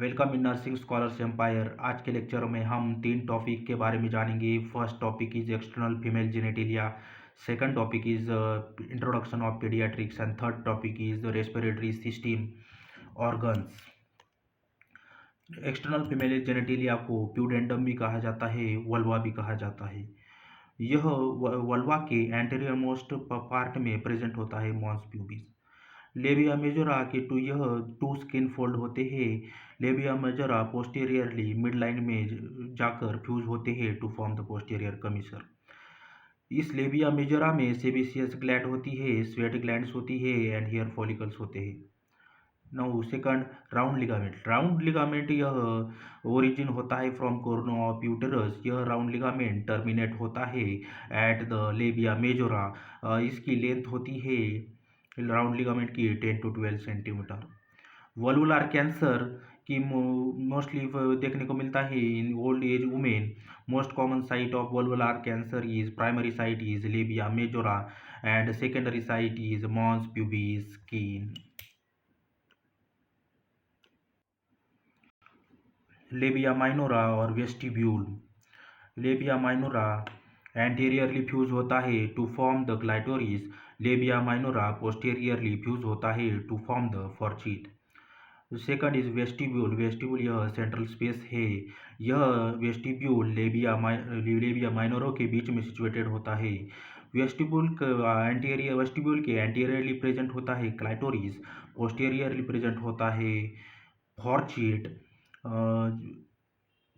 Welcome in nursing scholars empire. आज के lecture में हम 3 टॉपिक के बारे में जानेंगे। First topic is external female genitalia, second topic is introduction of paediatrics and third topic is respiratory system organs. External female genitalia को प्यूडेंडम भी कहा जाता है, वल्वा भी कहा जाता है। यह वल्वा के एंटीरियर मोस्ट पार्ट में प्रेजेंट होता है मॉन्स प्यूबिस। लेबिया मेजोरा के टू स्किन फोल्ड होते हैं। Labia majora posteriorly mid line में जाकर फ्यूज होते हैं टू फॉर्म द पोस्टीरियर कमीसर। इस लेबिया मेजोरा में सेबेसियस ग्लैंड होती है, स्वेट ग्लैंड्स होती है एंड हेयर फॉलिकल्स होते हैं। Now second, round ligament. Round ligament यह ओरिजिन होता है फ्रॉम कोर्नो ऑफ यूटेरस। यह राउंड लिगामेंट टर्मिनेट होता है एट द लेबिया मेजोरा। इसकी लेंथ होती है राउंड लिगामेंट की 10 to 12 सेंटीमीटर। वल्वुलर कैंसर की मोस्टली देखने को मिलता है in old age women. Most common site of vulvar cancer is primary site is labia majora and secondary site is mons pubis skin. लेबिया minora और vestibule. Labia minora anteriorly fuse होता है to form the clitoris. Labia minora posteriorly fuse होता है to form the fourchette. Second is vestibule. Vestibule यह central space है। यह vestibule लेबिया माइनोरो के बीच में सिचुएटेड होता है। वेस्टिब्यूल के एंटीरियरली प्रेजेंट होता है क्लाइटोरिस, पोस्टीरियरली प्रेजेंट होता है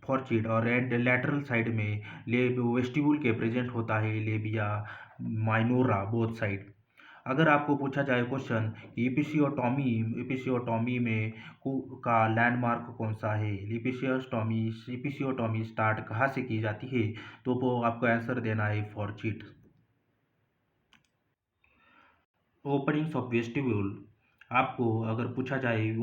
फॉर्चिट और एंड लैटरल साइड में वेस्टिब्यूल के प्रेजेंट होता है लेबिया माइनोरा बोथ साइड। अगर आपको पूछा जाए क्वेश्चन एपिसियोटॉमी में का लैंडमार्क कौन सा है, एपिसियोटॉमी स्टार्ट कहाँ से की जाती है, तो वो आपको आंसर देना है फॉर्चिट। Openings of vestibule. आपको अगर पूछा जाए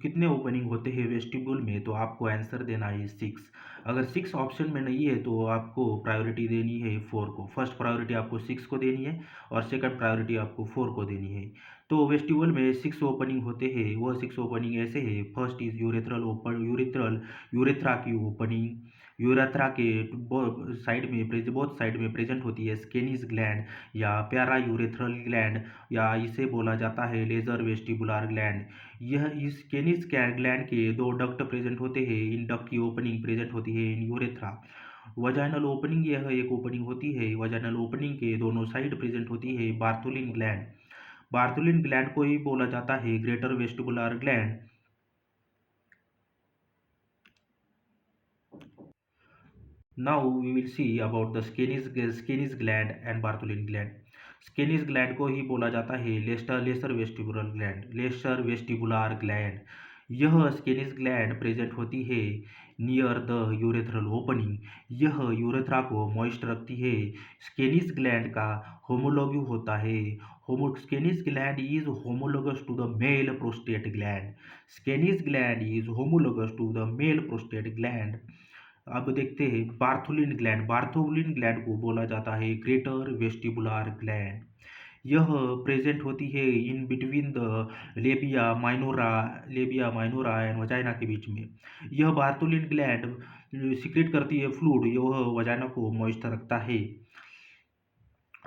कितने ओपनिंग होते हैं वेस्टिब्यूल में, तो आपको आंसर देना है 6। अगर 6 ऑप्शन में नहीं है तो आपको प्रायोरिटी देनी है 4 को। फर्स्ट प्रायोरिटी आपको 6 को देनी है और सेकंड प्रायोरिटी आपको 4 को देनी है। तो वेस्टिब्यूल में 6 ओपनिंग होते हैं। वह 6 ओपनिंग ऐसे है। फर्स्ट इज यूरेथ्रा की ओपनिंग। यूरेथ्रा के बोथ साइड में प्रेजेंट होती है स्केनिस ग्लैंड या प्यारा यूरेथ्रल ग्लैंड, या इसे बोला जाता है लेजर वेस्टिबुलर ग्लैंड। यह इस केनिस ग्लैंड के 2 डक्ट प्रेजेंट होते हैं। इन डक्ट की ओपनिंग प्रेजेंट होती है इन यूरेथ्रा। वजाइनल ओपनिंग यह एक ओपनिंग होती है। वजाइनल ओपनिंग के दोनों साइड प्रेजेंट होती है बार्थुलिन ग्लैंड। बार्थुलिन ग्लैंड को ही बोला जाता है greater vestibular gland. Now we will see about the Skenis gland and Bartholin gland. Skene's gland को ही बोला जाता है लेसर वेस्टिबुलर ग्लैंड। यह स्केनिस ग्लैंड प्रेजेंट होती है नियर द यूरेथ्रल ओपनिंग। यह यूरेथ्रा को मॉइस्ट रखती है। स्केनिस ग्लैंड का होमोलॉगी होता है। Skene's gland is homologous to the male prostate gland. Skene's gland is homologous to the male prostate gland. अब देखते हैं बार्थुलिन ग्लैंड। बार्थुलिन ग्लैंड को बोला जाता है ग्रेटर वेस्टिबुलर ग्लैंड। यह प्रेजेंट होती है in between the labia minora and vagina के बीच में। यह बार्थुलिन ग्लैंड सीक्रेट करती है फ्लूइड। यह वजाइना को मॉइस्ट रखता है।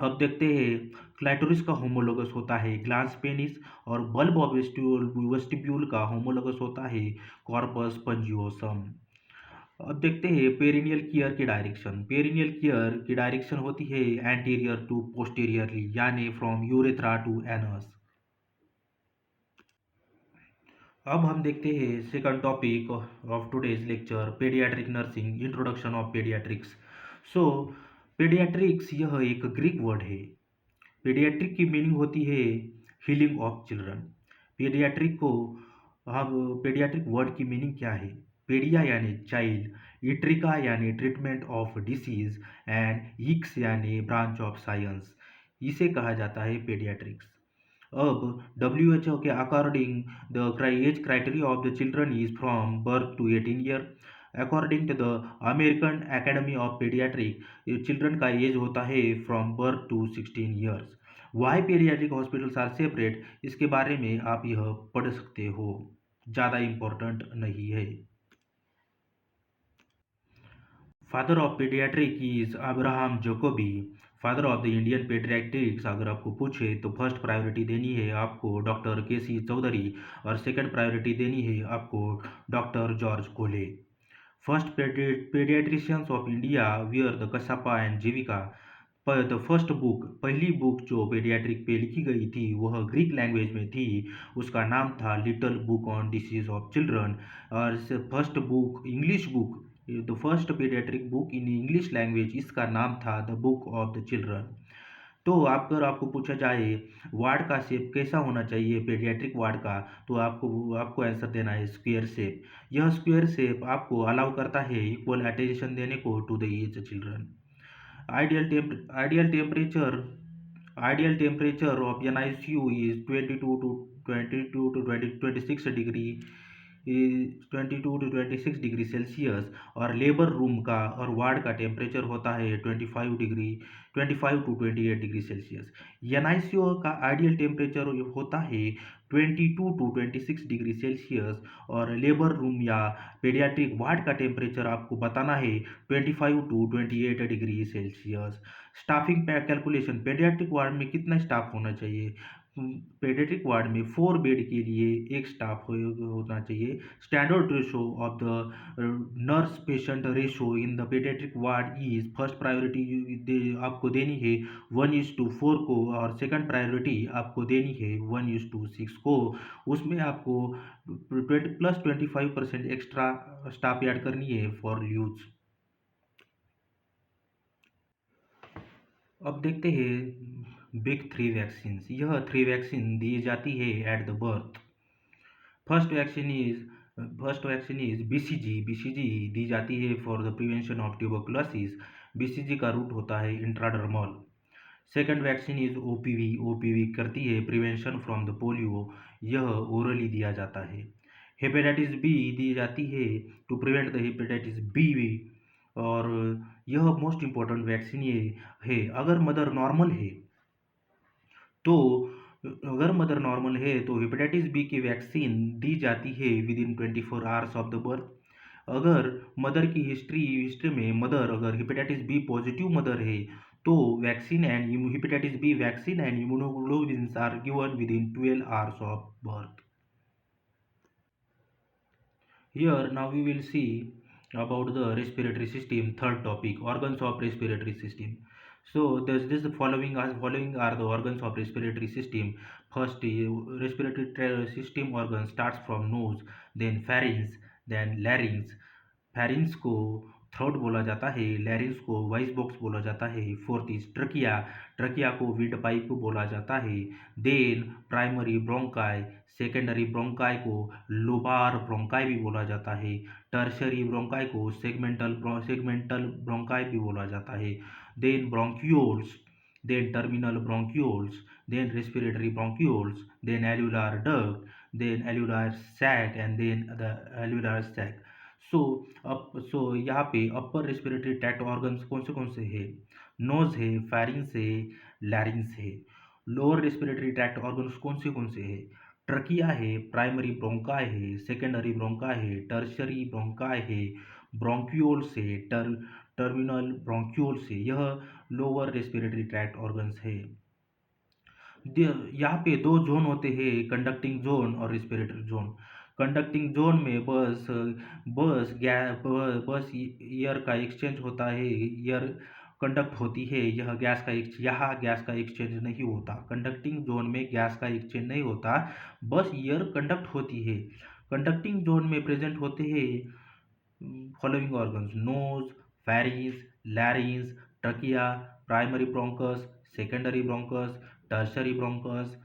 अब देखते हैं क्लाइटोरिस का होमोलोगस होता है ग्लांस पेनिस और बल्ब ऑफ वेस्टिब्यूल का होमोलोगस होता है कॉर्पस स्पंजियोसम। अब देखते हैं पेरिनियल कीयर की डायरेक्शन। पेरिनियल कीयर की डायरेक्शन होती है एंटीरियर टू पोस्टीरियरली, यानी फ्रॉम यूरेथ्रा टू एनस। अब हम देखते हैं second topic of today's lecture, paediatric nursing, introduction of paediatrics. So paediatrics यह एक ग्रीक वर्ड है। पेडियाट्रिक की मीनिंग होती है हीलिंग ऑफ चिल्ड्रन। पेडियाट्रिक को पेडियाट्रिक वर्ड की मीनिंग क्या है? पेडिया यानी चाइल्ड, इट्रिका यानी treatment of disease and ics यानी ब्रांच ऑफ साइंस। इसे कहा जाता है पेडियाट्रिक्स। अब WHO के according the age criteria of the children is from birth to 18 year. According to the American Academy of paediatric, children का age होता है from birth to 16 years. Why paediatric hospitals are separate, इसके बारे में आप यह पढ़ सकते हो। ज़्यादा इम्पोर्टेंट नहीं है। Father of paediatric is Abraham Jacobi. Father of the Indian paediatrics अगर आपको पूछे तो फर्स्ट प्रायोरिटी देनी है आपको डॉक्टर के सी चौधरी, और सेकंड प्रायोरिटी देनी है आपको doctor George Cole. First paediatricians of India were the Kashyapa and Jivaka. पर द फर्स्ट बुक, पहली बुक जो पेडियाट्रिक पे लिखी गई थी वह ग्रीक लैंग्वेज में थी। उसका नाम था little book on disease of children. और first book, English book, the first paediatric book in English language, इसका नाम था the book of the children. तो अगर आपको पूछा जाए वार्ड का शेप कैसा होना चाहिए पेडियाट्रिक वार्ड का, तो आपको आपको आंसर देना है स्क्वायर शेप। यह स्क्वायर शेप आपको अलाउ करता है इक्वल अटेंशन देने को to the age children. Ideal ideal temperature of NICU is 22 to 26 degree, is 22 to 26 degree Celsius. और लेबर रूम का और वार्ड का टेम्परेचर होता है 25 टू 28 डिग्री सेल्सियस। एनआईसीयू का आइडियल टेम्परेचर होता है 22 टू 26 डिग्री सेल्सियस, और लेबर रूम या पेडियाट्रिक वार्ड का टेम्परेचर आपको बताना है 25 to 28 degree Celsius. Staffing calculation, paediatric ward में कितना स्टाफ होना चाहिए? पेडियाट्रिक वार्ड में 4 बेड के लिए एक स्टाफ होना चाहिए। Standard ratio of the nurse patient ratio in the paediatric ward is, first priority आपको देनी है 1:4 को, और सेकंड प्रायोरिटी आपको देनी है 1:6 को। उसमें आपको 25% एक्स्ट्रा स्टाफ ऐड करनी है फॉर यूज। अब देखते हैं बिग 3 वैक्सीन। यह 3 वैक्सीन दी जाती है at the birth. First vaccine is BCG. BCG दी जाती है for the prevention of tuberculosis. BCG का रूट होता है intradermal. Second vaccine is OPV. OPV करती है प्रिवेंशन फ्रॉम द पोलियो। यह ओरली दिया जाता है। हेपेटाइटिस बी दी जाती है to prevent the hepatitis B, और यह मोस्ट इम्पॉर्टेंट वैक्सीन ये है। तो अगर मदर नॉर्मल है तो हेपेटाइटिस बी की वैक्सीन दी जाती है within 24 hours of the birth. अगर मदर की हिस्ट्री में मदर अगर हेपेटाइटिस बी पॉजिटिव मदर है तो vaccine and hepatitis B vaccine and immunoglobulin are given within 12 hours of birth. Here now we will see about the respiratory system. Third topic, organs of respiratory system. So this following are the organs of respiratory system. First, respiratory system organ starts from nose, then pharynx, then larynx। Pharynx को throat बोला जाता है, larynx को voice box बोला जाता है। Fourth is trachea. Trachea को windpipe बोला जाता है। Then primary bronchi. Secondary bronchi को लोबार ब्रोंकाई भी बोला जाता है। टर्शरी ब्रोंकाई को सेगमेंटल ब्रोंकाई भी बोला जाता है। Then bronchioles, then terminal bronchioles, then respiratory bronchioles, then alveolar duct, then alveolar sac, and then the alveolar sac. So यहाँ पे अपर रेस्पिरेटरी ट्रैक्ट ऑर्गन्स कौन से हैं? नोज है, फेरिंग्स है, लैरिंग्स है। लोअर रेस्पिरेटरी ट्रैक्ट ऑर्गन्स कौन से हैं? ट्रकिया है, प्राइमरी ब्रोंकाई है, सेकेंडरी ब्रोंकाई है, टर्शरी ब्रोंकाई है, ब्रोंक्यूल्स है, टर्मिनल ब्रोंक्यूल्स है। यह लोअर रेस्पिरेटरी ट्रैक्ट ऑर्गन्स है। यहाँ पे दो जोन होते हैं, कंडक्टिंग जोन और रेस्पिरेटरी जोन। कंडक्टिंग जोन में बस एयर का एक्सचेंज होता है, एयर कंडक्ट होती है। यहाँ गैस का एक्सचेंज नहीं होता। कंडक्टिंग जोन में गैस का एक्सचेंज नहीं होता, बस एयर कंडक्ट होती है। कंडक्टिंग जोन में प्रेजेंट होते हैं following organs: nose, pharynx, larynx, trachea, primary bronchus, secondary bronchus, tertiary bronchus,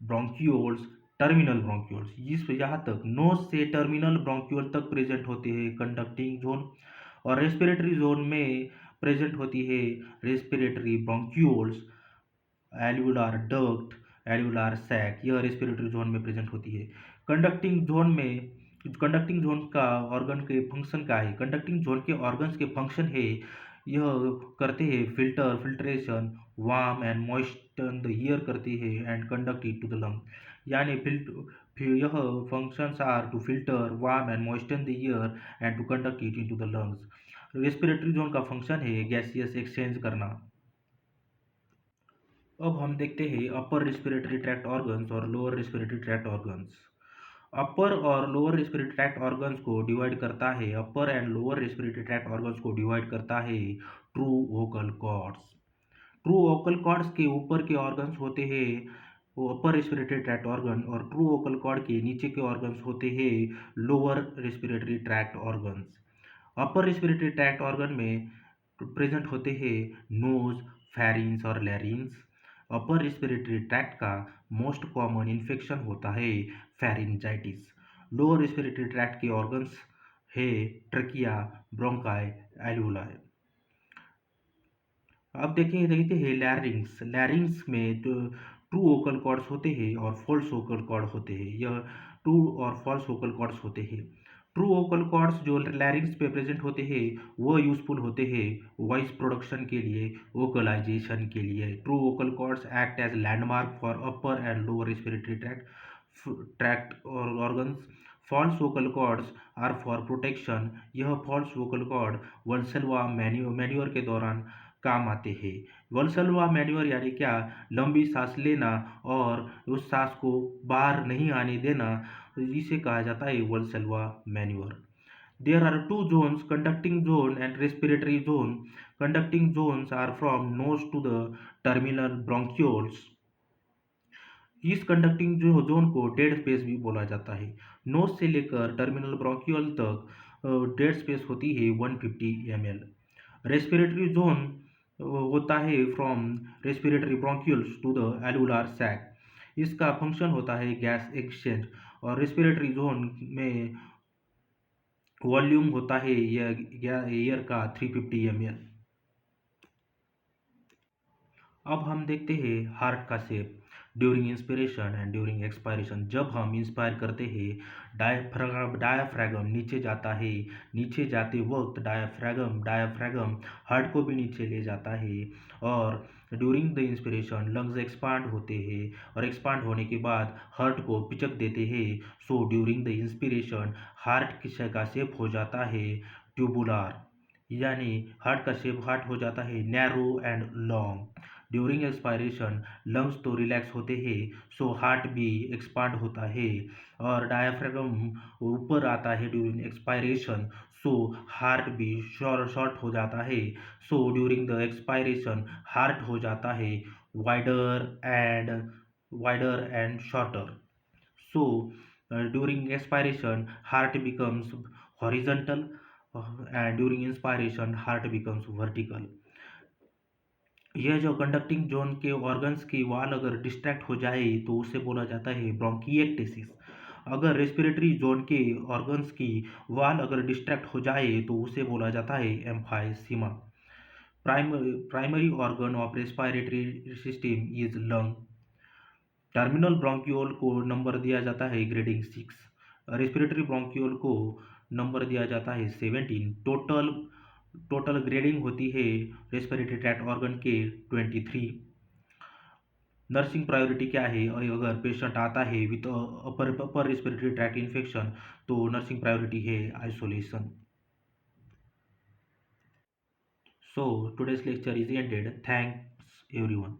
bronchioles, terminal bronchioles. इस यहाँ तक नोज से टर्मिनल ब्रोंक्यूल तक प्रेजेंट होते हैं कंडक्टिंग जोन। और रेस्पिरेटरी जोन में प्रेजेंट होती है respiratory bronchioles, alveolar duct, alveolar sac. यह रेस्पिरेटरी जोन में प्रेजेंट होती है। कंडक्टिंग जोन का ऑर्गन के फंक्शन क्या है? कंडक्टिंग जोन के ऑर्गन्स के फंक्शन है, यह करते हैं filtration, warm and moisten the air करते हैं, and conduct it to the lung. यानी यह functions are to filter, warm and moisten the air and to conduct it into the lungs. Respiratory zone का function है gaseous exchange करना। अब हम देखते हैं अपर रेस्पिरेटरी ट्रैक्ट ऑर्गन्स और lower respiratory tract organs. Upper और लोअर रेस्पिरेटरी ट्रैक्ट ऑर्गन्स को डिवाइड करता है upper and lower respiratory tract organs को डिवाइड करता है true vocal cords. True vocal cords के ऊपर के ऑर्गन्स होते हैं वो अपर रेस्पिरेटरी ट्रैक्ट ऑर्गन और ट्रू वोकल कॉर्ड के नीचे के ऑर्गन्स होते हैं लोअर रेस्पिरेटरी ट्रैक्ट ऑर्गन्स। अपर रेस्पिरेटरी ट्रैक्ट ऑर्गन में प्रेजेंट होते हैं नोज, फेरिंग्स और लैरिंग्स। अपर रेस्पिरेटरी ट्रैक्ट का मोस्ट कॉमन इन्फेक्शन होता है फेरिंजाइटिस। लोअर रेस्पिरेटरी ट्रैक्ट के ऑर्गन्स है ट्रकिया, ब्रोंकाई, एल्वुलाई। अब देखते हैं लैरिंग्स। लैरिंग्स में जो ट्रू वोकल कॉर्ड्स होते हैं और फॉल्स वोकल कॉर्ड होते हैं, यह ट्रू और फॉल्स वोकल कॉर्ड्स होते हैं। ट्रू वोकल कॉर्ड्स जो लैरिंग्स पे प्रेजेंट होते हैं वो यूजफुल होते हैं वॉइस प्रोडक्शन के लिए, वोकलाइजेशन के लिए। True vocal cords act as landmark for upper and lower respiratory tract और organs. False vocal cords are for protection. यह false vocal cord Valsalva manoeuvre के दौरान काम आते हैं। वल्सलवा मैन्योर यानी क्या, लंबी सांस लेना और उस सांस को बाहर नहीं आने देना, इसे कहा जाता है वल्सलवा manure. There are two zones, conducting zone and respiratory zone. Conducting zones are from nose to the terminal bronchioles. इस कंडक्टिंग जो जोन को डेड स्पेस भी बोला जाता है। नोज से लेकर टर्मिनल ब्रोंकियल तक डेड स्पेस होती है 150 ml। रेस्पिरेटरी जोन होता है from respiratory bronchioles to the alveolar sac. इसका फंक्शन होता है गैस एक्सचेंज और रेस्पिरेटरी जोन में वॉल्यूम होता है एयर का 350 ml। अब हम देखते हैं हार्ट का shape during inspiration and during expiration. जब हम इंस्पायर करते हैं डायाफ्रागम नीचे जाता है, नीचे जाते वक्त डायाफ्रागम हार्ट को भी नीचे ले जाता है। और during the inspiration lungs expand होते हैं और एक्सपांड होने के बाद हार्ट को पिचक देते हैं। So during the inspiration heart का शेप हो जाता है ट्यूबुलार, यानी हार्ट हो जाता है narrow and long. During expiration lungs तो रिलैक्स होते हैं, सो हार्ट भी एक्सपांड होता है और डायाफ्रागम ऊपर आता है ड्यूरिंग एक्सपायरेशन, सो हार्ट भी शॉर्ट हो जाता है। So during the expiration heart हो जाता है wider and shorter. So during expiration heart becomes horizontal and during inspiration heart becomes vertical। यह जो कंडक्टिंग जोन के ऑर्गन्स की वाल अगर डिस्ट्रैक्ट हो जाए तो उसे बोला जाता है ब्रोंकिएक्टेसिस। अगर रेस्पिरेटरी जोन के ऑर्गन्स की वाल अगर डिस्ट्रैक्ट हो जाए तो उसे बोला जाता है emphysema. Primary organ of respiratory system is lung. Terminal bronchiole को नंबर दिया जाता है ग्रेडिंग 6। रेस्पिरेटरी ब्रोंक्यूल को नंबर दिया जाता है 17। टोटल ग्रेडिंग होती है रेस्पिरेटरी ट्रैक्ट ऑर्गन के 23। नर्सिंग प्रायोरिटी क्या है, अगर पेशेंट आता है with upper respiratory tract infection तो नर्सिंग प्रायोरिटी है isolation. So today's lecture is ended. Thanks everyone.